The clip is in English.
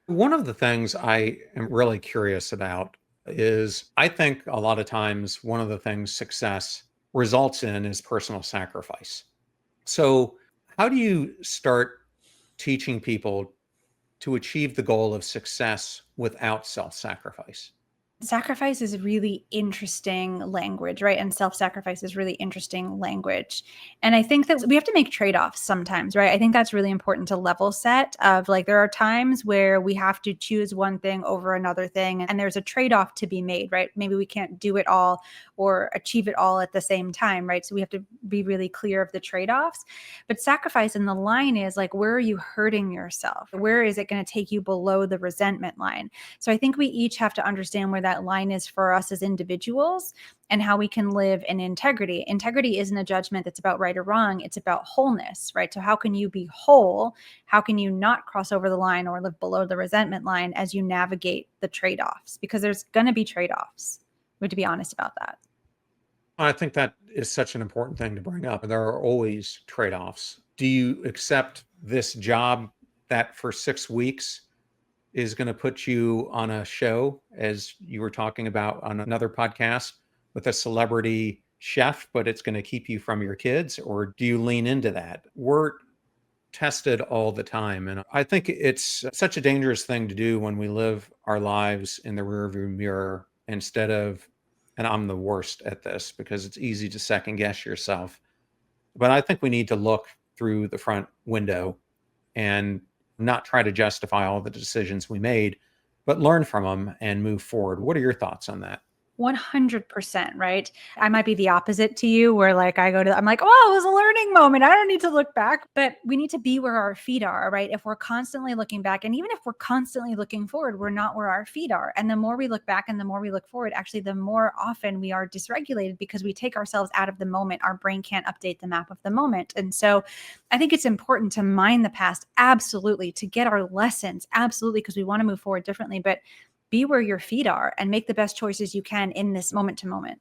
One of the things I am really curious about is I think a lot of times one of the things success results in is personal sacrifice. So, how do you start teaching people to achieve the goal of success without self sacrifice? Sacrifice is really interesting language, right? And self-sacrifice is really interesting language. And I think that we have to make trade-offs sometimes, right? I think that's really important to level set of like there are times where we have to choose one thing over another thing and there's a trade-off to be made, right? Maybe we can't do it all or achieve it all at the same time, right? So we have to be really clear of the trade-offs. But sacrifice in the line is like where are you hurting yourself? Where is it going to take you below the resentment line? So I think we each have to understand where that line is for us as individuals and how we can live in integrity. Integrity isn't a judgment that's about right or wrong. It's about wholeness, right? So how can you be whole? How can you not cross over the line or live below the resentment line as you navigate the trade-offs? Because there's going to be trade-offs. We have to be honest about that. I think that is such an important thing to bring up. There are always trade offs. Do you accept this job that for 6 weeks is going to put you on a show, as you were talking about on another podcast, with a celebrity chef, but it's going to keep you from your kids? Or do you lean into that? We're tested all the time. And I think it's such a dangerous thing to do when we live our lives in the rearview mirror instead of, and I'm the worst at this because it's easy to second guess yourself. But I think we need to look through the front window and not try to justify all the decisions we made, but learn from them and move forward. What are your thoughts on that? 100%, right? I might be the opposite to you where like I'm like, oh, it was a learning moment. I don't need to look back, but we need to be where our feet are, right? If we're constantly looking back and even if we're constantly looking forward, we're not where our feet are. And the more we look back and the more we look forward, actually, the more often we are dysregulated because we take ourselves out of the moment. Our brain can't update the map of the moment. And so I think it's important to mine the past, absolutely, to get our lessons, absolutely, because we want to move forward differently. But be where your feet are and make the best choices you can in this moment to moment.